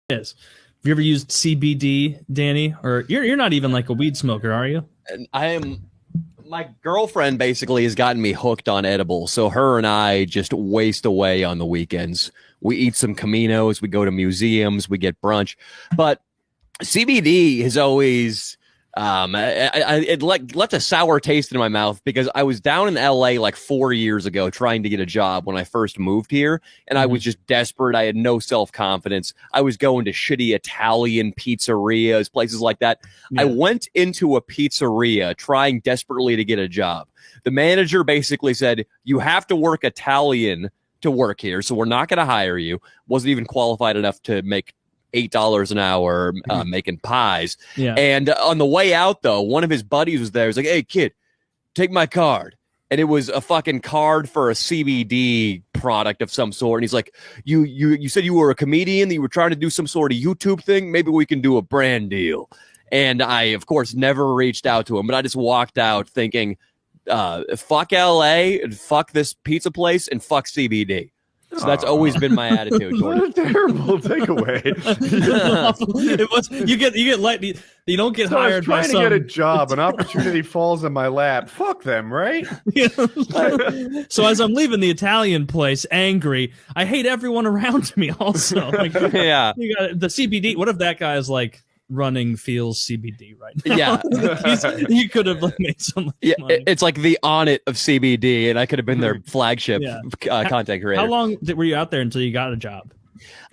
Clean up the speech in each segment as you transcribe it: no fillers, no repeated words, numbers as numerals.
is. Have you ever used CBD, Danny? Or you're not even like a weed smoker, are you? I am. My girlfriend basically has gotten me hooked on edibles. So her and I just waste away on the weekends. We eat some Caminos, we go to museums, we get brunch. But CBD has always it left a sour taste in my mouth because I was down in LA like 4 years ago trying to get a job when I first moved here, and I was just desperate. I had no self-confidence. I was going to shitty Italian pizzerias, places like that. Yeah. I went into a pizzeria trying desperately to get a job. The manager basically said, "You have to work Italian to work here, so we're not going to hire you." Wasn't even qualified enough to make $8 an hour making pies. Yeah. And on the way out, though, one of his buddies was there. He's like, "Hey, kid, take my card." And it was a fucking card for a CBD product of some sort. And he's like, you said you were a comedian, that you were trying to do some sort of YouTube thing. Maybe we can do a brand deal. And I, of course, never reached out to him, but I just walked out thinking, fuck LA and fuck this pizza place and fuck CBD. So that's always been my attitude. What a terrible takeaway. It was, you get let you don't get hired. I was trying to get a job, an opportunity falls in my lap. Fuck them, right? Yeah. So as I'm leaving the Italian place, angry, I hate everyone around me. Also, like, yeah, you got the CBD. What if that guy is like running feels CBD right now? Yeah. He could have made some money. It's like the on it of CBD, and I could have been their flagship content creator. How long were you out there until you got a job?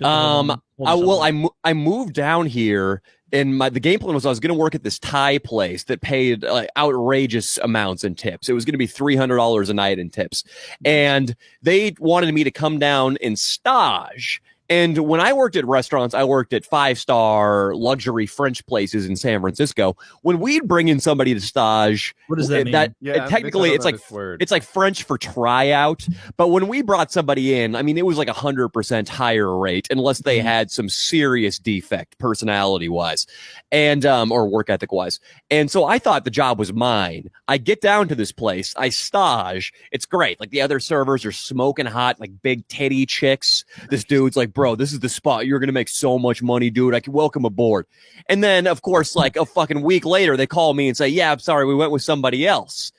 I moved down here, and the game plan was I was going to work at this Thai place that paid like outrageous amounts in tips. It was going to be $300 a night in tips, and they wanted me to come down and stage. And when I worked at restaurants, I worked at 5-star luxury French places in San Francisco. When we'd bring in somebody to stage, what does that mean? Technically, it's like French for tryout. But when we brought somebody in, I mean, it was like 100% higher rate, unless they had some serious defect personality wise, and or work ethic wise. And so I thought the job was mine. I get down to this place, I stage. It's great. Like the other servers are smoking hot, like big titty chicks. This dude's like, "Bro, this is the spot. You're going to make so much money, dude. I can welcome aboard." And then, of course, like a fucking week later, they call me and say, "Yeah, I'm sorry, we went with somebody else."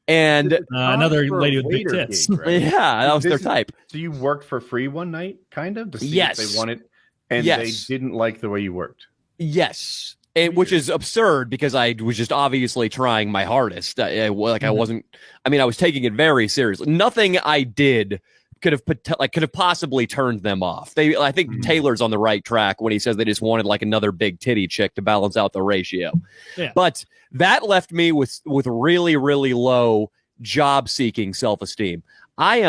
And another lady with big tits. Gig, right? Yeah, that was their type. So you worked for free one night, kind of, to see if they wanted, and they didn't like the way you worked. Yes. Which is absurd because I was just obviously trying my hardest. I was taking it very seriously. Nothing I did could have possibly turned them off. I think Taylor's on the right track when he says they just wanted like another big titty chick to balance out the ratio. Yeah. But that left me with really, really low job seeking self-esteem. I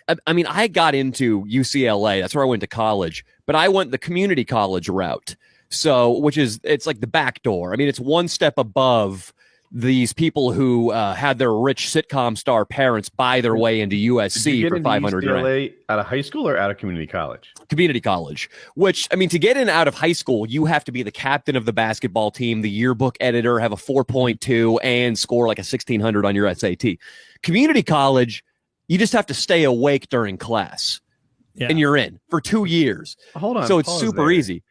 got into UCLA. That's where I went to college, but I went the community college route. So, it's like the back door. I mean, it's one step above these people who had their rich sitcom star parents buy their way into USC for $500,000. Out of high school or out of community college? Community college, which, I mean, to get in out of high school, you have to be the captain of the basketball team, the yearbook editor, have a 4.2, and score like a 1,600 on your SAT. Community college, you just have to stay awake during class, and you're in for 2 years. Hold on. So it's super easy.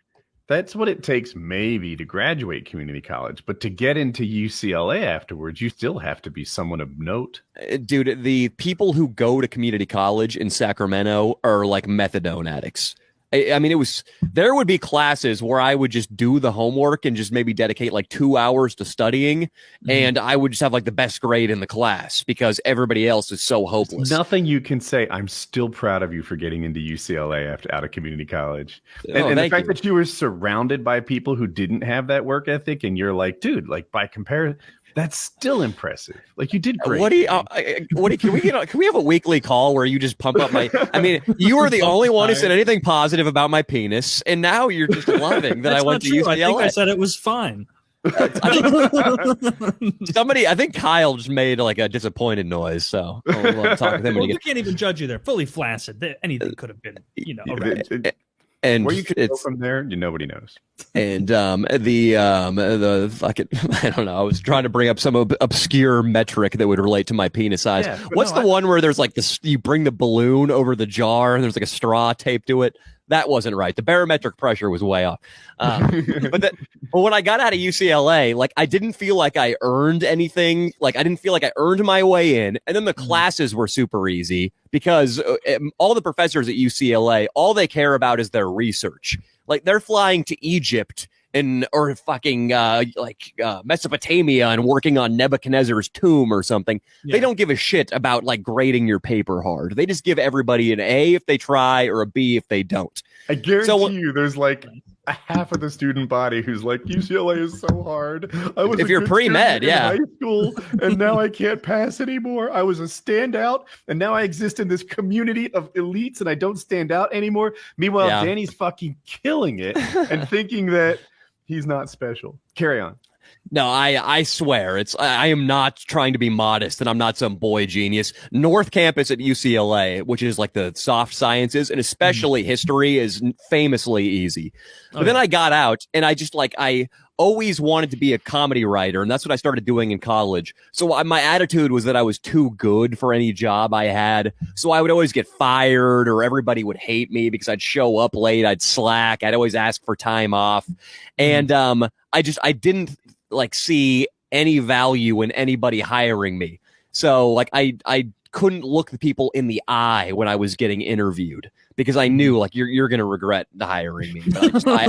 That's what it takes maybe to graduate community college. But to get into UCLA afterwards, you still have to be someone of note. Dude, the people who go to community college in Sacramento are like methadone addicts. I mean, there would be classes where I would just do the homework and just maybe dedicate like 2 hours to studying. And I would just have like the best grade in the class because everybody else is so hopeless. There's nothing you can say. I'm still proud of you for getting into UCLA out of community college. And the fact that you were surrounded by people who didn't have that work ethic and you're like, dude, like by comparison, that's still impressive. Like you did great. Can we have a weekly call where you just pump up my? I mean, you were the only one who said anything positive about my penis, and now you're just loving that I went to UCLA. I think I said it was fine. I think Kyle just made like a disappointed noise. So we'll talk with him. We can't even judge you. They're fully flaccid. Anything could have been, And where you could go from there, nobody knows. And the fucking, I don't know. I was trying to bring up some obscure metric that would relate to my penis size. Yeah, What's the one where there's like this? You bring the balloon over the jar and there's like a straw taped to it. That wasn't right. The barometric pressure was way off. But when I got out of UCLA, like I didn't feel like I earned anything. Like I didn't feel like I earned my way in. And then the classes were super easy because all the professors at UCLA, all they care about is their research. Like they're flying to Egypt or fucking Mesopotamia and working on Nebuchadnezzar's tomb or something. Yeah. They don't give a shit about like grading your paper hard. They just give everybody an A if they try or a B if they don't. I guarantee you there's like a half of the student body who's like, UCLA is so hard. I was if you're pre-med, in high school, and now I can't pass anymore. I was a standout, and now I exist in this community of elites, and I don't stand out anymore. Meanwhile, Danny's fucking killing it and thinking that he's not special. Carry on. No, I swear I am not trying to be modest, and I'm not some boy genius. North Campus at UCLA, which is like the soft sciences and especially history, is famously easy. But then I got out, and I always wanted to be a comedy writer, and that's what I started doing in college. So my attitude was that I was too good for any job I had. So I would always get fired, or everybody would hate me because I'd show up late, I'd slack, I'd always ask for time off, and I didn't like see any value in anybody hiring me. So like I couldn't look the people in the eye when I was getting interviewed because I knew like you're going to regret hiring me. But I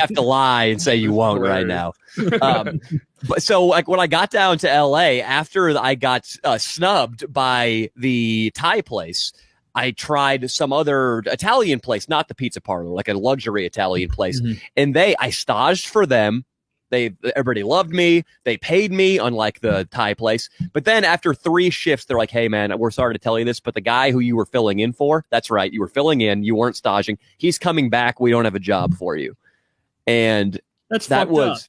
have to lie and say you won't right now. But so like when I got down to LA after I got snubbed by the Thai place, I tried some other Italian place, not the pizza parlor, like a luxury Italian place. And I staged for them. Everybody loved me. They paid me, unlike the Thai place. But then after 3 shifts, they're like, hey, man, we're sorry to tell you this, but the guy who you were filling in for, that's right, you were filling in, you weren't staging. He's coming back. We don't have a job for you. And that was